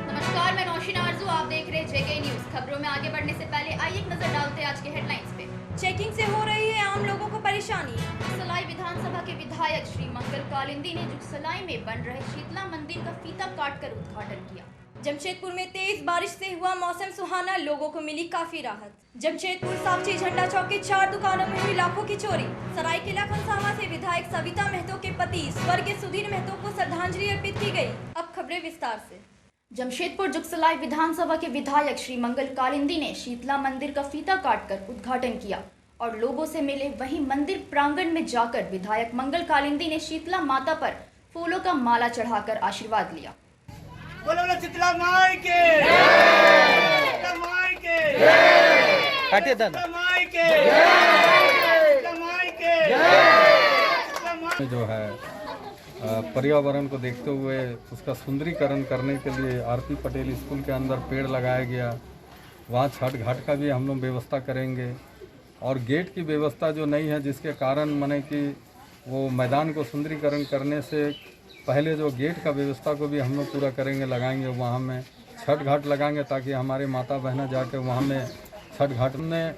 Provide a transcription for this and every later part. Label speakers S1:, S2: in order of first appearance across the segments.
S1: नमस्कार, मैं नौशीना आरजू, आप देख रहे हैं जेके न्यूज। खबरों में आगे बढ़ने से पहले आइए एक नजर डालते हैं आज के हेडलाइंस पे।
S2: चेकिंग से हो रही है आम लोगों को परेशानी।
S1: जुगसलाई विधानसभा के विधायक श्री मंगल कालिंदी ने जुगसलाई में बन रहे शीतला मंदिर का फीता काटकर उद्घाटन किया।
S2: जमशेदपुर में तेज बारिश से हुआ मौसम सुहाना, लोगों को मिली काफी राहत। जमशेदपुर साक्षी झंडा चौक के 4 दुकानों में हुई लाखों की चोरी। सरायकेला खनसामा से विधायक सविता महतो के पति स्वर्गीय सुधीर महतो को श्रद्धांजलि अर्पित की गई। अब खबरें विस्तार से।
S1: जमशेदपुर जुगसलाई विधानसभा के विधायक श्री मंगल कालिंदी ने शीतला मंदिर का फीता काटकर उद्घाटन किया और लोगों से मिले। वहीं मंदिर प्रांगण में जाकर विधायक मंगल कालिंदी ने शीतला माता पर फूलों का माला चढ़ाकर आशीर्वाद लिया।
S3: बोलो बोलो शीतला माई के, शीतला माई के,
S4: काटे दादा
S3: माई के, शीतला माई के, शीतला माई
S5: जो है पर्यावरण को देखते हुए उसका सुंदरीकरण करने के लिए आरती पटेल स्कूल के अंदर पेड़ लगाया गया। वहाँ छठ घाट का भी हम लोग व्यवस्था करेंगे और गेट की व्यवस्था जो नहीं है, जिसके कारण माने कि वो मैदान को सुंदरीकरण करने से पहले जो गेट का व्यवस्था को भी हम लोग पूरा करेंगे, लगाएंगे। वहाँ में छठ घाट लगाएंगे ताकि हमारे माता बहना जाके वहाँ में छठ घाट में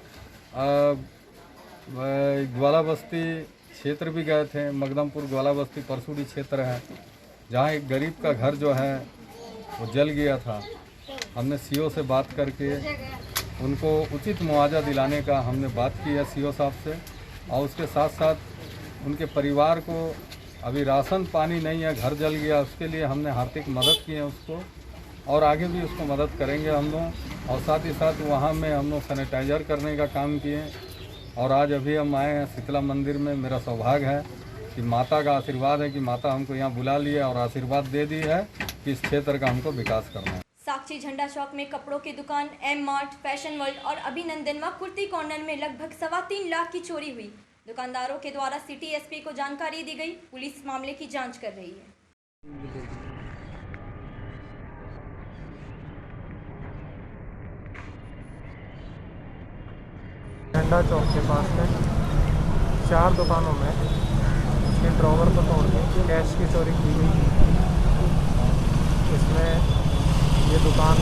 S5: ग्वाला बस्ती क्षेत्र भी गए थे। मकदमपुर ग्वाला बस्ती परसुड़ी क्षेत्र है, जहाँ एक गरीब का घर जो है वो जल गया था। हमने सीओ से बात करके उनको उचित मुआवजा दिलाने का हमने बात की है सीओ साहब से, और उसके साथ साथ उनके परिवार को अभी राशन पानी नहीं है, घर जल गया, उसके लिए हमने आर्थिक मदद की है उसको, और आगे भी उसको मदद करेंगे हम लोग। और साथ ही साथ वहाँ में हम लोग सैनिटाइज़र करने का काम किए। और आज अभी हम आए हैं शीतला मंदिर में। मेरा सौभाग्य है कि माता का आशीर्वाद है कि माता हमको यहाँ बुला लिया और आशीर्वाद दे दी है कि इस क्षेत्र का हमको विकास करना है।
S2: साक्षी झंडा चौक में कपड़ों की दुकान एम मार्ट, फैशन वर्ल्ड और अभिनंदन व कुर्ती कॉर्नर में लगभग 3.25 लाख की चोरी हुई। दुकानदारों के द्वारा सिटी एसपी को जानकारी दी गई। पुलिस मामले की जांच कर रही है।
S6: झंडा चौक के पास में 4 दुकानों में इसके ड्रॉवर को तोड़ के कैश की चोरी की गई। इसमें ये दुकान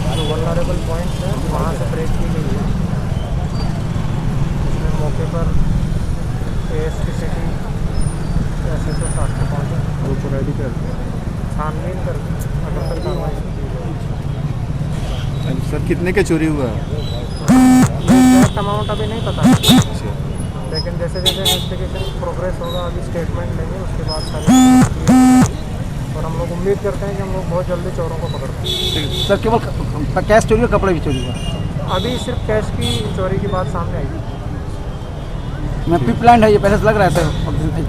S6: जो वल्नरेबल पॉइंट्स है वहाँ से ब्रेक की गई है। इसमें मौके पर ASP सिटी SHO शास्त्री पहुँचे, वो रेडी कर छानबीन करके अगर तक कार्रवाई की गई।
S4: सर कितने का चोरी हुआ?
S6: एग्जैक्ट अमाउंट अभी नहीं पता है, लेकिन जैसे जैसे इन्वेस्टिगेशन प्रोग्रेस होगा अभी स्टेटमेंट लेंगे, उसके बाद सारी और हम लोग उम्मीद करते हैं कि हम लोग बहुत जल्दी चोरों को पकड़ पाएंगे।
S4: सर केवल कैश चोरी और कपड़े भी चोरी हुआ?
S6: अभी सिर्फ कैश की चोरी की बात सामने आई।
S4: मैं प्री प्लान है ये, पहले से लग रहा है सर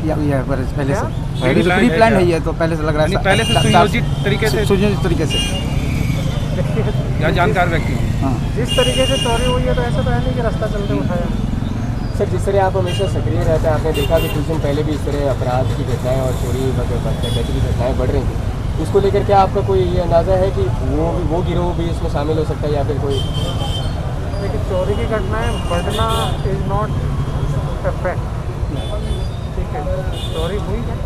S4: किया हुआ है पहले से प्री प्लान है ये, तो पहले से लग रहा है
S7: पहले से सुयोजित तरीके से या जानकार व्यक्ति।
S4: हाँ,
S6: जिस तरीके से चोरी हुई है तो ऐसा तो है नहीं कि रास्ता चलते उठाया।
S8: सर जिस तरह आप हमेशा सक्रिय रहते हैं, आपने देखा कि कुछ दिन पहले भी इस तरह अपराध की घटनाएं और चोरी डकैती की घटनाएं बढ़ रही थी, उसको लेकर क्या आपका कोई ये अंदाज़ा है कि वो गिरोह भी इसमें शामिल हो सकता है या फिर कोई?
S6: लेकिन चोरी की घटनाएं बढ़ना इज नॉट ए फैक्ट। ठीक है, चोरी हुई है,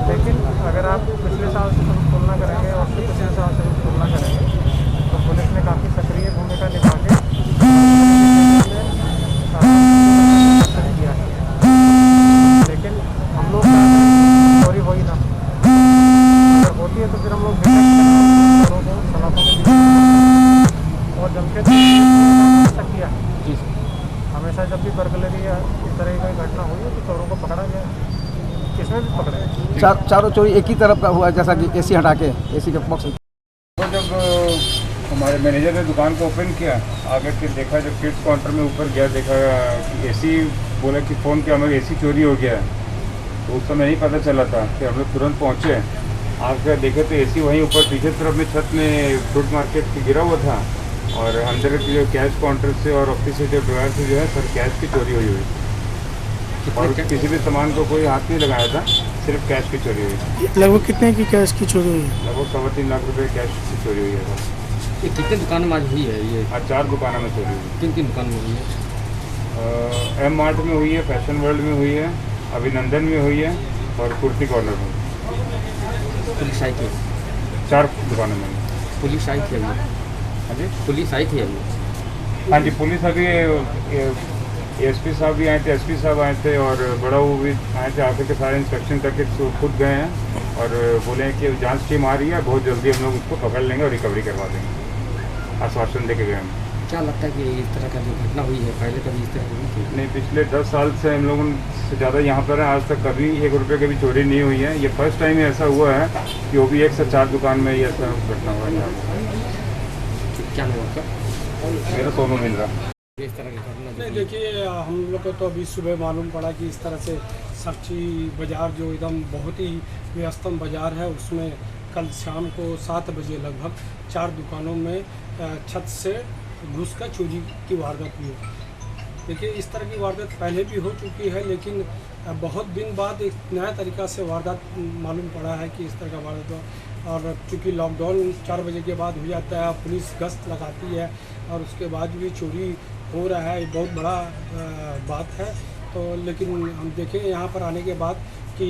S6: लेकिन अगर आप पिछले साल से तुलना करेंगे और पिछले साल से तुलना करेंगे तो पुलिस ने काफ़ी सक्रिय भूमिका निभा के किया है। लेकिन हम लोग चोरी हो ही ना, अगर होती है तो फिर हम लोग चोरों को सलाखों में और जमशेदपुर किया है। हमेशा जब भी बर्गलरी या इस तरह की घटना हुई है तो चोरों को पकड़ा गया, इसमें भी पकड़े।
S4: चारों चोरी एक ही तरफ का हुआ, जैसा कि AC हटा के AC के बॉक्स।
S5: तो जब हमारे मैनेजर ने दुकान को ओपन किया, आगे फिर देखा जब किड्स काउंटर में ऊपर गया, देखा कि AC बोला कि फ़ोन किया हमारी AC चोरी हो गया है। तो उस समय नहीं पता चला था कि हम लोग तुरंत पहुँचे, आगे देखे तो AC वहीं ऊपर पीछे तरफ में छत में फ्रूट मार्केट गिरा हुआ था, और अंदर के जो कैश काउंटर से और ऑफिस से जो ड्रायर से जो है सर कैश की चोरी हुई हुई, और किसी भी सामान को कोई हाथ नहीं लगाया था, सिर्फ कैश की चोरी हुई।
S6: लगभग कितने की कैश की चोरी हुई?
S5: लगभग 3.25 लाख रुपए कैश की चोरी हुई है।
S7: ये कितने दुकानों में आज हुई है ये?
S5: आज 4 दुकानों में चोरी हुई।
S7: किन किन दुकान में हुई है?
S5: एम मार्ट में हुई है, फैशन वर्ल्ड में हुई है, अभिनंदन में हुई है और कुर्ती कॉर्नर में।
S7: पुलिस आई थी?
S5: 4 दुकानों में।
S8: पुलिस आई थी अभी?
S7: हाँ जी,
S8: पुलिस आई थी अभी?
S7: हाँ जी, पुलिस अभी एसपी साहब भी आए थे, एसपी साहब आए थे और बड़ा वो भी आए थे, आके के सारे इंस्पेक्शन करके खुद गए हैं और बोले हैं कि जांच टीम आ रही है, बहुत जल्दी हम लोग उसको पकड़ लेंगे और रिकवरी करवा देंगे, आश्वासन दे के गए हैं।
S8: क्या लगता है कि इस तरह का जो घटना हुई है पहले कभी इस तरह की हुई थी?
S7: नहीं, पिछले 10 साल से हम लोगों से ज़्यादा यहाँ पर हैं, आज तक कभी 1 रुपये की भी चोरी नहीं हुई है। ये फर्स्ट टाइम ही ऐसा हुआ है कि वो भी 1 से 4 दुकान में ये ऐसा घटना हुआ है।
S8: क्या नाम आपका?
S7: मेरा सोनू मिल रहा।
S8: इस तरह की घटना
S6: नहीं, देखिए हम लोग को तो अभी सुबह मालूम पड़ा कि इस तरह से सब्जी बाज़ार जो एकदम बहुत ही व्यस्तम बाज़ार है, उसमें कल शाम को 7 बजे लगभग 4 दुकानों में छत से घुस कर चोरी की वारदात हुई है। देखिए, इस तरह की वारदात पहले भी हो चुकी है, लेकिन बहुत दिन बाद एक नया तरीका से वारदात मालूम पड़ा है कि इस तरह का वारदात हुआ। और चूँकि लॉकडाउन 4 बजे के बाद हो जाता है, पुलिस गश्त लगाती है और उसके बाद भी चोरी हो रहा है, ये बहुत बड़ा बात है। तो लेकिन हम देखें यहाँ पर आने के बाद कि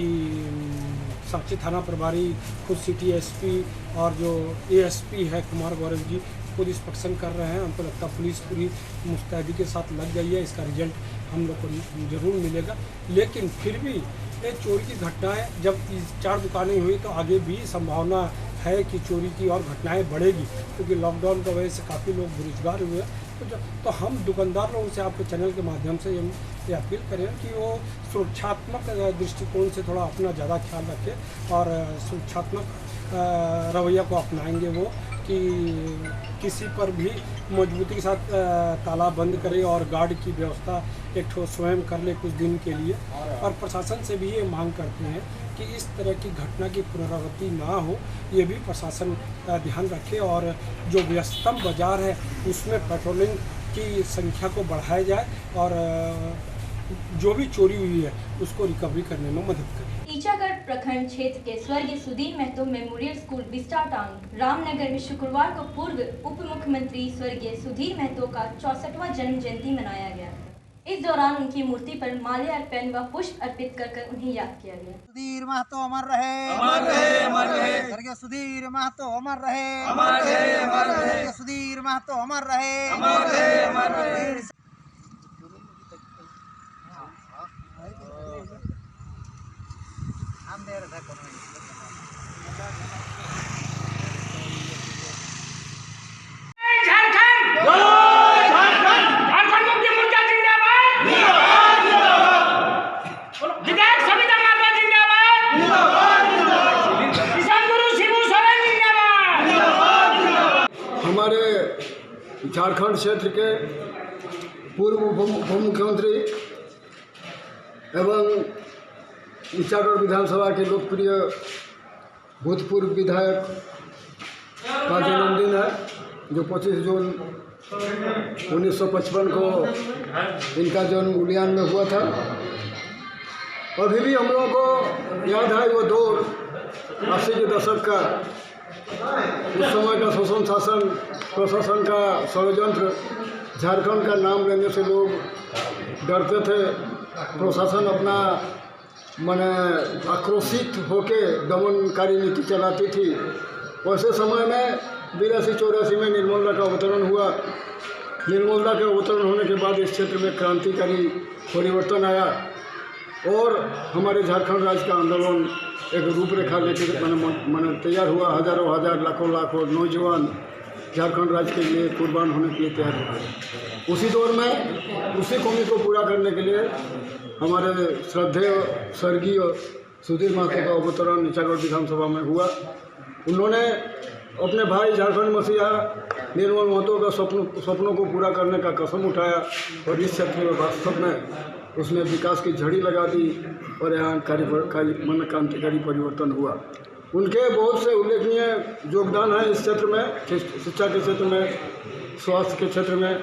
S6: साक्षी थाना प्रभारी खुद सिटी एसपी और जो एएसपी है कुमार गौरव जी खुद इंस्पेक्शन कर रहे हैं। हमको लगता है पुलिस पूरी मुस्तैदी के साथ लग गई है, इसका रिजल्ट हम लोग को ज़रूर मिलेगा। लेकिन फिर भी ये चोरी की घटनाएं जब 4 दुकानें हुई तो आगे भी संभावना है कि चोरी की और घटनाएं बढ़ेगी, क्योंकि लॉकडाउन की वजह से काफ़ी लोग बेरोजगार हुए। तो हम दुकानदार लोगों से आपके चैनल के माध्यम से ये अपील करें कि वो सुरक्षात्मक दृष्टिकोण से थोड़ा अपना ज़्यादा ख्याल रखें और सुरक्षात्मक रवैया को अपनाएंगे वो कि किसी पर भी मजबूती के साथ ताला बंद करें और गार्ड की व्यवस्था एक ठो स्वयं कर ले कुछ दिन के लिए। और प्रशासन से भी ये मांग करते हैं कि इस तरह की घटना की पुनरावृत्ति ना हो, ये भी प्रशासन ध्यान रखे और जो व्यस्तम बाज़ार है उसमें पेट्रोलिंग की संख्या को बढ़ाया जाए और जो भी चोरी हुई है उसको रिकवरी करने में मदद करें।
S2: ईचागढ़ प्रखंड क्षेत्र के स्वर्गीय Sudhir Mahato memorial school Bista town Ramnagar में शुक्रवार को पूर्व उप मुख्यमंत्री स्वर्गीय सुधीर महतो का 64वां जन्म जयंती मनाया गया। इस दौरान उनकी मूर्ति पर माल्यार्पण व पुष्प अर्पित कर उन्हें याद किया गया।
S9: सुधीर महतो अमर रहे, अमर रहे, अमर रहे। स्वर्गीय सुधीर महतो अमर रहे, अमर रहे, अमर रहे। स्वर्गीय सुधीर महतो अमर रहे, अमर रहे, अमर रहे।
S10: हमारे झारखंड क्षेत्र के पूर्व उप मुख्यमंत्री एवं ईचागढ़ विधानसभा के लोकप्रिय भूतपूर्व विधायक का जन्मदिन है, जो 25 जून 1955 को इनका जन्म उलियान में हुआ था। अभी भी हम लोगों को याद है वो दौर 80 के दशक का, उस समय का शोषण शासन प्रशासन का षड्यंत्र। झारखंड का नाम लेने से लोग डरते थे, प्रशासन अपना माने आक्रोशित होके दमनकारी नीति चलाती थी। वैसे समय में 82-84 में निर्मला का अवतरण हुआ। निर्मला के अवतरण होने के बाद इस क्षेत्र में क्रांतिकारी परिवर्तन आया और हमारे झारखंड राज्य का आंदोलन एक रूपरेखा लेकर मैंने तैयार हुआ। हजारों हजार लाखों नौजवान झारखंड राज्य के लिए कुर्बान होने के लिए तैयार हुए। उसी दौर में उसी कमी को पूरा करने के लिए हमारे श्रद्धेय स्वर्गीय सुधीर महतो का अवतरण ईचागढ़ विधानसभा में हुआ। उन्होंने अपने भाई झारखंड मसीहा निर्मल महतो का सपनों को पूरा करने का कसम उठाया और इस क्षेत्र में वास्तव में उसने विकास की झड़ी लगा दी और यहाँ क्रांतिकारी परिवर्तन हुआ। उनके बहुत से उल्लेखनीय योगदान है इस क्षेत्र में, शिक्षा के क्षेत्र में, स्वास्थ्य के क्षेत्र में,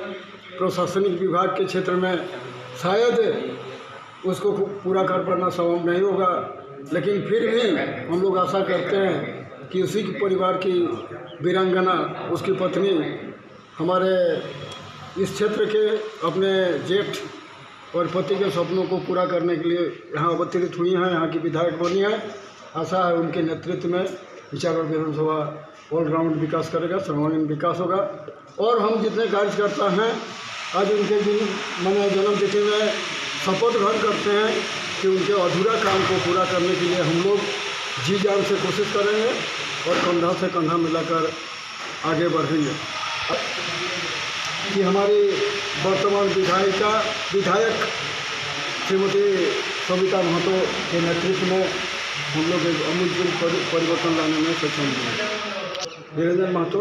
S10: प्रशासनिक विभाग के क्षेत्र में। शायद उसको पूरा कर पाना संभव नहीं होगा, लेकिन फिर भी हम लोग आशा करते हैं कि उसी के परिवार की वीरांगना, उसकी पत्नी हमारे इस क्षेत्र के अपने जेठ और पति के सपनों को पूरा करने के लिए यहाँ अवतरित हुई हैं, यहाँ की विधायक बनी हैं। आशा है उनके नेतृत्व में ईचागढ़ विधानसभा ऑलराउंड विकास करेगा, सर्वांगीण विकास होगा। और हम जितने कार्यकर्ता हैं आज उनके मैंने जन्मतिथि में शपथ ग्रहण करते हैं कि उनके अधूरा काम को पूरा करने के लिए हम लोग जी जान से कोशिश करेंगे और कंधा से कंधा मिलाकर आगे बढ़ेंगे। कि हमारी वर्तमान विधायक श्रीमती सविता महतो के नेतृत्व में हम लोग एक अमूलपूर्ण परिवर्तन लाने में सक्षम हुए। वीरेंद्र महतो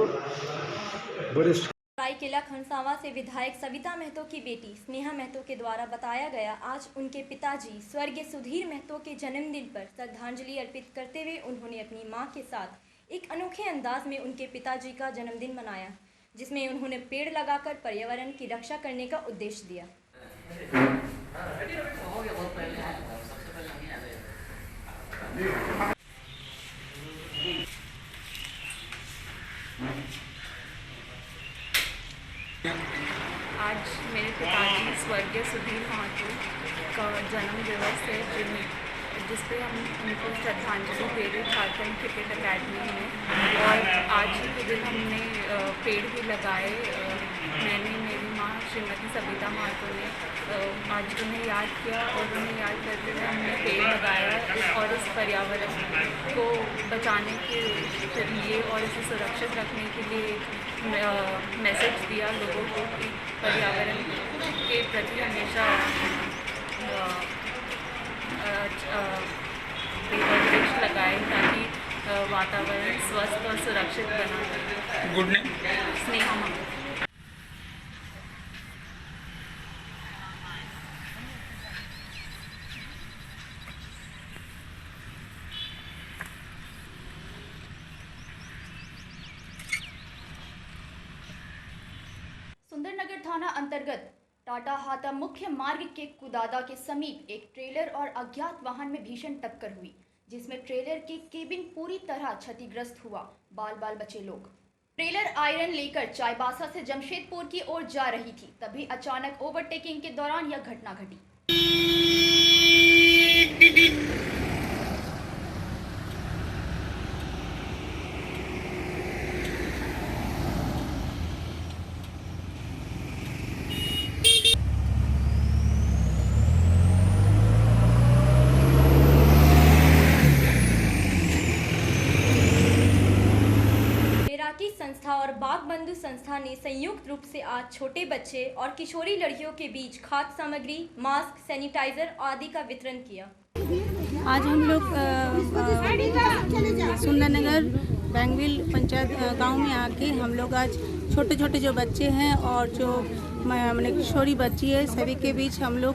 S10: वरिष्ठ।
S2: सरायकेला खरसावां से विधायक सविता महतो की बेटी स्नेहा महतो के द्वारा बताया गया आज उनके पिताजी स्वर्गीय सुधीर महतो के जन्मदिन पर श्रद्धांजलि अर्पित करते हुए उन्होंने अपनी मां के साथ एक अनोखे अंदाज में उनके पिताजी का जन्मदिन मनाया, जिसमें उन्होंने पेड़ लगाकर पर्यावरण की रक्षा करने का उद्देश्य दिया।
S11: आज मेरे पिताजी स्वर्गीय सुधीर महतो का जन्म दिवस है, जिस पे हम उनको श्रद्धांजलि दे रहे झारखंड क्रिकेट अकेडमी में। और आज ही के दिन हमने पेड़ भी लगाए। मैंने, मेरी माँ श्रीमती सविता महतो ने आज उन्हें याद किया और उन्हें याद करते हुए हमने पेड़ लगाया और इस पर्यावरण को बचाने के लिए और इसे सुरक्षित रखने के लिए मैसेज दिया लोगों को कि पर्यावरण के प्रति हमेशा वृक्ष लगाए ताकि वातावरण स्वस्थ और सुरक्षित बना रहे। Good name Sneha Mahato.
S1: सुंदरनगर थाना अंतर्गत टाटा हाता मुख्य मार्ग के कुदादा के समीप एक ट्रेलर और अज्ञात वाहन में भीषण टक्कर हुई, जिसमें ट्रेलर की केबिन पूरी तरह क्षतिग्रस्त हुआ। बाल बाल बचे लोग। ट्रेलर आयरन लेकर चाईबासा से जमशेदपुर की ओर जा रही थी, तभी अचानक ओवरटेकिंग के दौरान यह घटना घटी।
S2: संस्था और बाग बंधु संस्था ने संयुक्त रूप से आज छोटे बच्चे और किशोरी लड़कियों के बीच खाद्य सामग्री, मास्क, सैनिटाइजर आदि का वितरण किया।
S12: आज हम लोग सुंदरनगर बैंगविल पंचायत गांव में आके हम लोग आज छोटे छोटे जो बच्चे हैं और जो मैंने किशोरी बच्ची है सभी के बीच हम लोग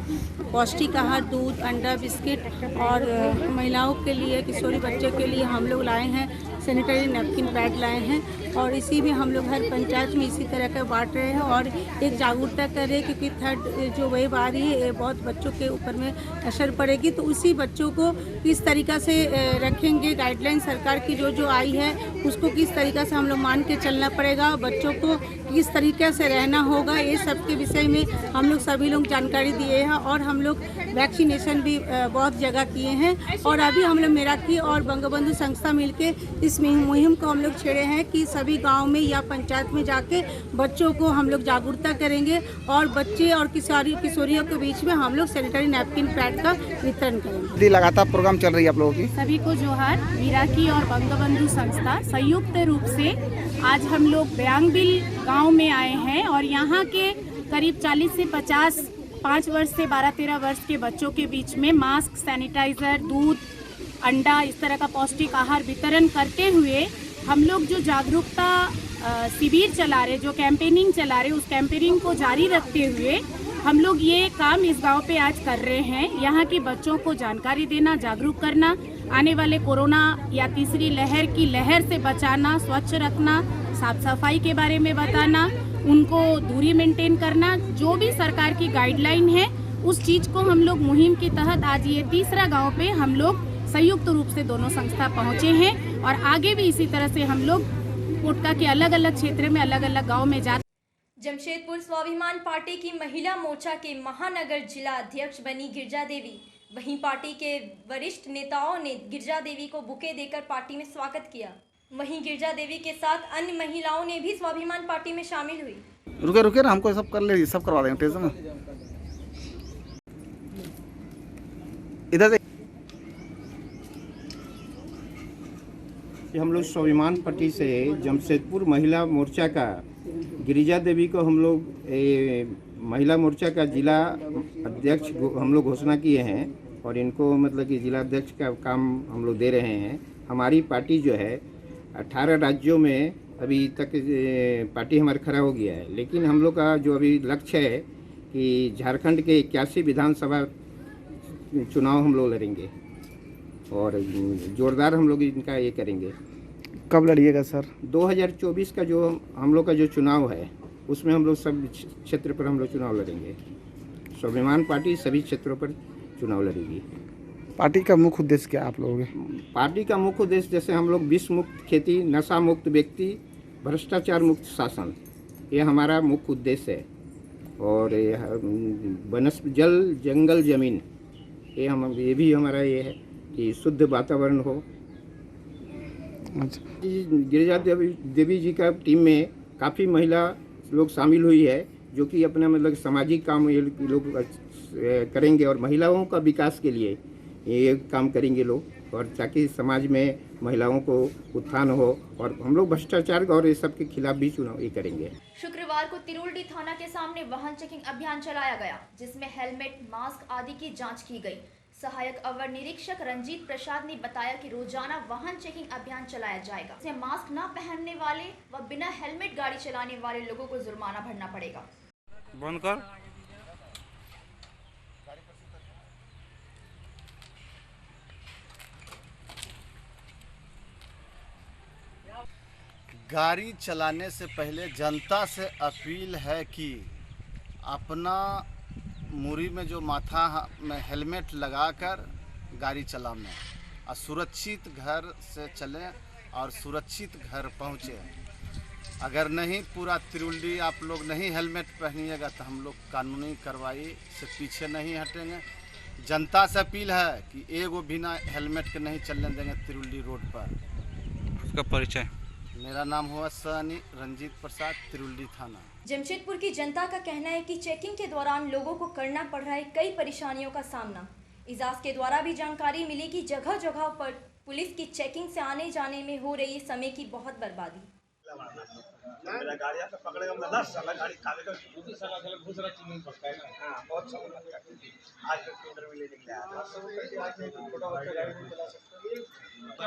S12: पौष्टिक आहार, दूध, अंडा, बिस्किट और महिलाओं के लिए, किशोरी बच्चे के लिए हम लोग लाए हैं सैनिटरी नैपकिन पैड लाए हैं और इसी में हम लोग हर पंचायत में इसी तरह का बांट रहे हैं और एक जागरूकता कर रहे हैं क्योंकि थर्ड जो वेव आ रही है ये बहुत बच्चों के ऊपर में असर पड़ेगी, तो उसी बच्चों को किस तरीक़ा से रखेंगे, गाइडलाइन सरकार की जो आई है उसको किस तरीक़ा से हम लोग मान के चलना पड़ेगा, बच्चों को किस तरीक़े से रहना होगा, ये सब के विषय में हम लोग सभी लोग जानकारी दिए हैं और हम लोग वैक्सीनेशन भी बहुत जगह किए हैं और अभी हम लोग मेराकी और बंगबंधु संस्था मिलके इस मुहिम को हम लोग छेड़े हैं कि सभी गांव में या पंचायत में जाके बच्चों को हम लोग जागरूकता करेंगे और बच्चे और किशोरियों के बीच में हम लोग सैनिटरी नैपकिन पैड का वितरण करेंगे।
S4: लगातार प्रोग्राम चल रही है आप लोगों की। सभी
S12: को जोहार। मेराकी और बंगबंधु संस्था संयुक्त रूप से आज हम लोग बैंगविल गाँव में आए हैं और यहाँ के करीब 40 से 50 5 वर्ष से 12-13 वर्ष के बच्चों के बीच में मास्क, सैनिटाइजर, दूध, अंडा इस तरह का पौष्टिक आहार वितरण करते हुए हम लोग जो जागरूकता शिविर चला रहे, जो कैंपेनिंग चला रहे, उस कैंपेनिंग को जारी रखते हुए हम लोग ये काम इस गांव पे आज कर रहे हैं। यहाँ के बच्चों को जानकारी देना, जागरूक करना, आने वाले कोरोना या तीसरी लहर की लहर से बचाना, स्वच्छ रखना, साफ सफाई के बारे में बताना, उनको दूरी मेंटेन करना, जो भी सरकार की गाइडलाइन है उस चीज़ को हम लोग मुहिम के तहत आज ये तीसरा गाँव पे हम लोग संयुक्त रूप से दोनों संस्था पहुँचे हैं और आगे भी इसी तरह से हम लोग कोटका के अलग अलग क्षेत्र में अलग अलग गाँव में जाते।
S2: जमशेदपुर स्वाभिमान पार्टी की महिला मोर्चा के महानगर जिला अध्यक्ष बनी गिरजा देवी, वहीं पार्टी के वरिष्ठ नेताओं ने गिरजा देवी को बुके देकर पार्टी में स्वागत किया। वहीं गिरजा देवी के साथ अन्य महिलाओं ने भी स्वाभिमान पार्टी में शामिल हुई।
S13: रुके रुके ना, हमको सब कर ले, सब करवा देंगे टेस्ट में। इधर से
S14: हम लोग स्वाभिमान पार्टी से जमशेदपुर महिला मोर्चा का गिरिजा देवी को हम लोग महिला मोर्चा का जिला अध्यक्ष हम लोग घोषणा किए हैं और इनको मतलब कि जिला अध्यक्ष का काम हम लोग दे रहे हैं। हमारी पार्टी जो है 18 राज्यों में अभी तक पार्टी हमारा खड़ा हो गया है, लेकिन हम लोग का जो अभी लक्ष्य है कि झारखंड के 81 विधानसभा चुनाव हम लोग लड़ेंगे और जोरदार हम लोग इनका ये करेंगे।
S13: कब लड़िएगा सर?
S14: 2024 का जो हम लोग का जो चुनाव है उसमें हम लोग सब क्षेत्र पर हम लोग चुनाव लड़ेंगे। स्वाभिमान पार्टी सभी क्षेत्रों पर चुनाव लड़ेगी।
S13: पार्टी का मुख्य उद्देश्य क्या आप लोगों के?
S14: पार्टी का मुख्य उद्देश्य जैसे हम लोग विष मुक्त खेती, नशा मुक्त व्यक्ति, भ्रष्टाचार मुक्त शासन, ये हमारा मुख्य उद्देश्य है। और जल जंगल जमीन ये भी हमारा ये है कि शुद्ध वातावरण हो।
S13: अच्छा।
S14: गिरिजा देवी जी का टीम में काफ़ी महिला लोग शामिल हुई है जो कि अपना मतलब सामाजिक काम ये लोग करेंगे और महिलाओं का विकास के लिए ये काम करेंगे लोग, और ताकि समाज में महिलाओं को उत्थान हो और हम लोग भ्रष्टाचार और ये सब के खिलाफ भी चुनाव ये करेंगे।
S1: शुक्रवार को तिरुल्डी थाना के सामने वाहन चेकिंग अभियान चलाया गया, जिसमें हेलमेट, मास्क आदि की जांच की गई। सहायक अवर निरीक्षक रंजीत प्रसाद ने बताया कि रोजाना वाहन चेकिंग अभियान चलाया जाएगा। इसमें मास्क न पहनने वाले व बिना हेलमेट गाड़ी चलाने वाले लोगों को जुर्माना भरना पड़ेगा।
S3: बंद कर।
S15: गाड़ी चलाने से पहले जनता से अपील है कि अपना मुरी में जो माथा में हेलमेट लगाकर गाड़ी चलाएं और सुरक्षित घर से चलें और सुरक्षित घर पहुँचें। अगर नहीं पूरा तिरुल्डी आप लोग नहीं हेलमेट पहनिएगा तो हम लोग कानूनी कार्रवाई से पीछे नहीं हटेंगे। जनता से अपील है कि एगो बिना हेलमेट के नहीं चलने देंगे तिरुल्डी रोड पर।
S3: उसका परिचय?
S15: मेरा नाम हुआ सनी रंजीत प्रसाद, तिरुल्डी थाना।
S2: जमशेदपुर की जनता का कहना है कि चेकिंग के दौरान लोगों को करना पड़ रहा है कई परेशानियों का सामना। इजाज के द्वारा भी जानकारी मिली कि जगह जगह पर पुलिस की चेकिंग से आने जाने में हो रही समय की बहुत बर्बादी।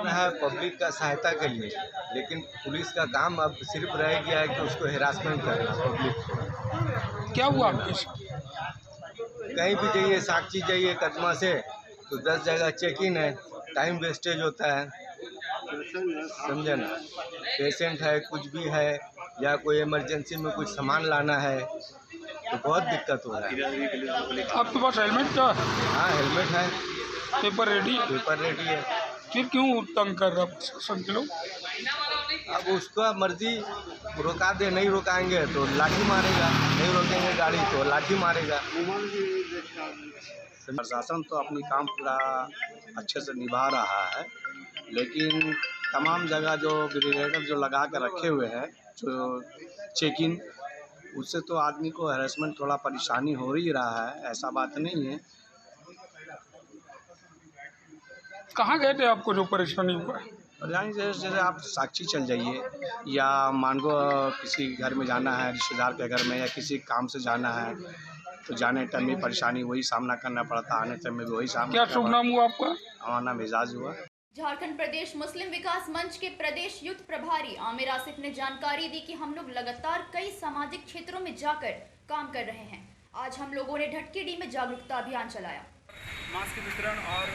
S16: है पब्लिक का सहायता के लिए, लेकिन पुलिस का काम अब सिर्फ रह गया है कि उसको हिरासमेंट करना पब्लिक। क्या हुआ कहीं भी जाइए, साक्षी जाइए कदमा से तो 10 जगह चेकिंग है, टाइम वेस्टेज होता है, समझे ना। पेशेंट है, कुछ भी है या कोई इमरजेंसी में कुछ सामान लाना है तो बहुत दिक्कत हो रहा है।
S17: आपके पास हेलमेट का?
S16: हाँ हेलमेट है।
S17: पेपर रेडी है?
S16: पेपर रेडी है।
S17: फिर क्यों तंग कर रहा प्रशासन के लोग?
S16: अब उसका मर्जी, रोका दे, नहीं रोकाएंगे तो लाठी मारेगा, नहीं रोकेंगे गाड़ी तो लाठी मारेगा।
S18: प्रशासन तो अपनी काम पूरा अच्छे से निभा रहा है, लेकिन तमाम जगह जो बैरिकेड जो लगा कर रखे हुए हैं जो चेकिंग, उससे तो आदमी को हैरेसमेंट थोड़ा परेशानी हो ही रहा है, ऐसा बात नहीं है।
S17: कहाँ गए थे आपको जो परेशानी हुआ?
S18: यानी जैसे आप साक्षी चल जाइए या मान लो किसी घर में जाना है, रिश्तेदार के घर में या किसी काम से जाना है तो जाने टाइम में परेशानी वही सामना करना पड़ता, आने टाइम में भी वही सामना।
S17: क्या शुभ नाम हुआ आपका?
S18: हमारा नाम एजाज हुआ।
S1: झारखंड प्रदेश मुस्लिम विकास मंच के प्रदेश युद्ध प्रभारी आमिर आसिफ ने जानकारी दी कि हम लोग लगातार कई सामाजिक क्षेत्रों में जाकर काम कर रहे हैं। आज हम लोगों ने ढटकीडी में जागरूकता अभियान चलाया।
S19: मास्क वितरण और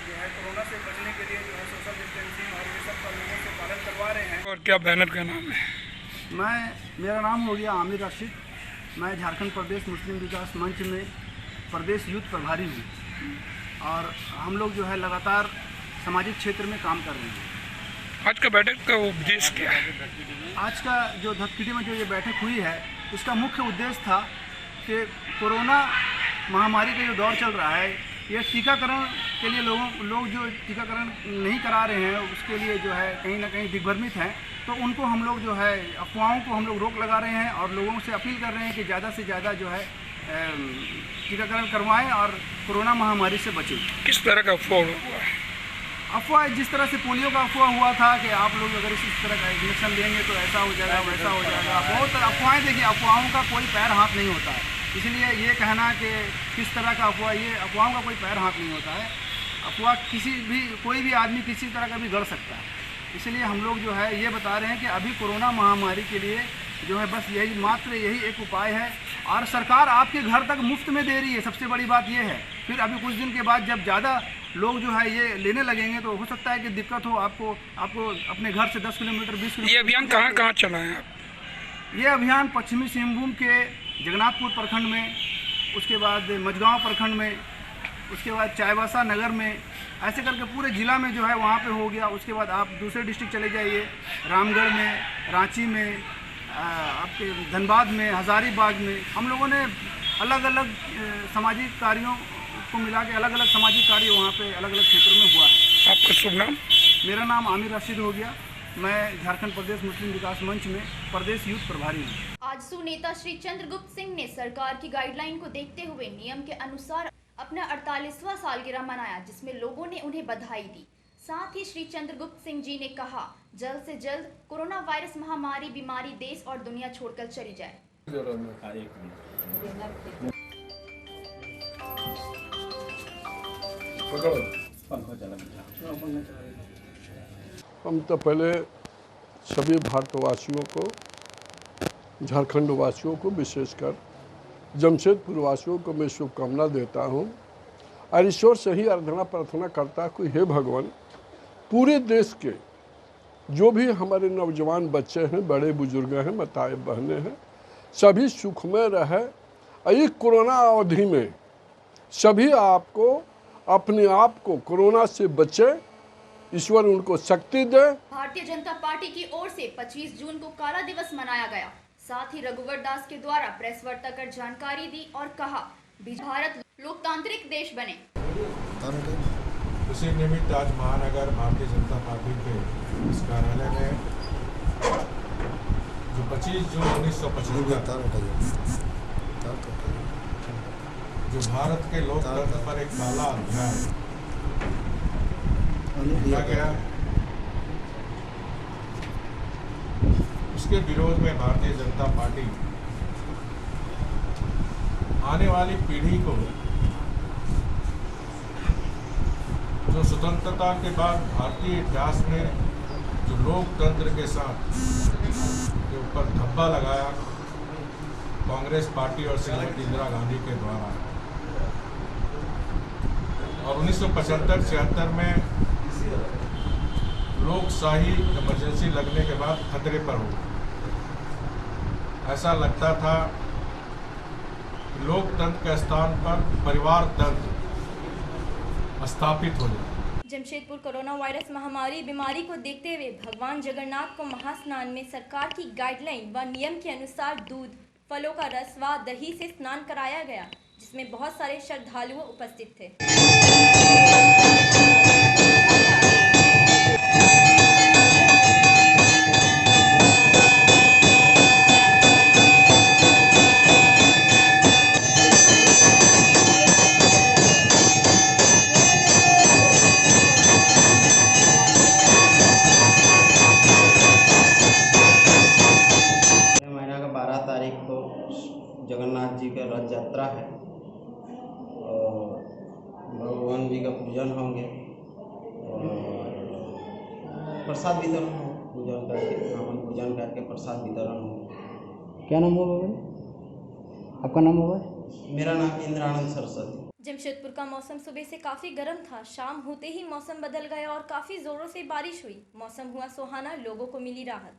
S19: जो है कोरोना से बचने के लिए जो है सोशल डिस्टेंसिंग और ये सब का लोगों से पालन करवा रहे हैं।
S17: और क्या बैनर का नाम है?
S20: मेरा नाम हो गया आमिर राशिद। मैं झारखंड प्रदेश मुस्लिम विकास मंच में प्रदेश युद्ध प्रभारी हूँ और हम लोग जो है लगातार सामाजिक क्षेत्र में काम कर रहे हैं।
S17: आज का बैठक का उद्देश्य क्या है?
S20: आज का जो धटकीडी में जो ये बैठक हुई है उसका मुख्य उद्देश्य था कि कोरोना महामारी का जो दौर चल रहा है ये टीकाकरण के लिए लोग जो टीकाकरण नहीं करा रहे हैं उसके लिए जो है कहीं ना कहीं दिग्भ्रमित हैं, तो उनको हम लोग जो है अफवाहों को हम लोग रोक लगा रहे हैं और लोगों से अपील कर रहे हैं कि ज़्यादा से ज़्यादा जो है टीकाकरण करवाएं और कोरोना महामारी से बचें।
S17: किस तरह का अफवाह हुआ है?
S20: अफवाह जिस तरह से पोलियो का अफवाह हुआ था कि आप लोग अगर इस तरह का इंजेक्शन लेंगे तो ऐसा हो जाएगा वैसा हो जाएगा, बहुत अफवाहें। देखिए, अफवाहों का कोई पैर हाथ नहीं होता है, इसलिए ये कहना कि किस तरह का अफवाह, ये अफवाहों का कोई पैर हाथ नहीं होता है। अफवाह कोई भी आदमी किसी तरह का भी गढ़ सकता है। इसलिए हम लोग जो है ये बता रहे हैं कि अभी कोरोना महामारी के लिए जो है बस मात्र यही एक उपाय है, और सरकार आपके घर तक मुफ्त में दे रही है, सबसे बड़ी बात ये है। फिर अभी कुछ दिन के बाद जब ज़्यादा लोग जो है ये लेने लगेंगे तो हो सकता है कि दिक्कत हो आपको अपने घर से 10 किलोमीटर 20 किलोमीटर।
S17: ये अभियान कहाँ कहाँ चला है आप?
S20: ये अभियान पश्चिमी सिंहभूम के जगन्नाथपुर प्रखंड में, उसके बाद मझगांव प्रखंड में, उसके बाद चाईबासा नगर में, ऐसे करके पूरे ज़िला में जो है वहाँ पे हो गया। उसके बाद आप दूसरे डिस्ट्रिक्ट चले जाइए, रामगढ़ में, रांची में, आपके धनबाद में, हज़ारीबाग में। हम लोगों ने अलग अलग सामाजिक कार्यों को मिला के अलग अलग सामाजिक कार्य वहाँ पे अलग अलग क्षेत्रों में हुआ है।
S17: आपका शुभ नाम?
S20: मेरा नाम आमिर रशीद हो गया। मैं झारखंड प्रदेश मुस्लिम विकास मंच में प्रदेश यूथ प्रभारी हूँ।
S1: आजसू नेता श्री चंद्रगुप्त सिंह ने सरकार की गाइडलाइन को देखते हुए नियम के अनुसार अपना 48वां सालगिरह मनाया, जिसमें लोगों ने उन्हें बधाई दी। साथ ही श्री चंद्रगुप्त सिंह जी ने कहा, जल्द से जल्द कोरोना वायरस महामारी बीमारी देश और दुनिया छोड़कर चली जाए।
S21: हम तो पहले सभी भारतवासियों को, झारखंड वासियों को, विशेषकर जमशेदपुर वासियों को मैं शुभकामना देता हूं और ईश्वर से ही आराधना प्रार्थना करता हूं, हे भगवान, पूरे देश के जो भी हमारे नौजवान बच्चे हैं, बड़े बुजुर्ग हैं, माताएं बहनें हैं, सभी सुखमय रहे। और कोरोना अवधि में सभी आपको अपने आप को कोरोना से बचे, ईश्वर उनको शक्ति दे।
S1: भारतीय जनता पार्टी की ओर से 25 जून को काला दिवस मनाया गया। साथ ही रघुवर दास के द्वारा प्रेस वार्ता कर जानकारी दी और कहा, भारत लोकतांत्रिक देश बने।
S22: उसी निमित्त आज महानगर भारतीय जनता पार्टी के इस कार्यालय में जो 25 जून 1975 जो भारत के लोकतंत्र पर एक काला अध्याय लिखा गया, उसके विरोध में भारतीय जनता पार्टी आने वाली पीढ़ी को जो स्वतंत्रता के बाद भारतीय इतिहास में जो लोकतंत्र के साथ के ऊपर धब्बा लगाया कांग्रेस पार्टी और श्रीमती इंदिरा गांधी के द्वारा, और 1975-76 में लोकशाही इमरजेंसी लगने के बाद खतरे पर हो गई। ऐसा लगता था लोकतंत्र के स्थान पर परिवार तंत्र स्थापित हो जाए।
S2: जमशेदपुर कोरोना वायरस महामारी बीमारी को देखते हुए भगवान जगन्नाथ को महास्नान में सरकार की गाइडलाइन व नियम के अनुसार दूध, फलों का रस व दही से स्नान कराया गया, जिसमें बहुत सारे श्रद्धालु उपस्थित थे।
S23: जगन्नाथ जी का रथ यात्रा है और भगवान जी का पूजन होंगे और प्रसाद वितरण हो, पूजन करके ब्राह्मण पूजन करके प्रसाद वितरण हो।
S4: क्या नाम होगा भाई? आपका नाम होगा?
S23: मेरा नाम इंद्रानंद सरस्वती।
S2: जमशेदपुर का मौसम सुबह से काफ़ी गर्म था, शाम होते ही मौसम बदल गया और काफ़ी ज़ोरों से बारिश हुई। मौसम हुआ सुहाना, लोगों को मिली राहत।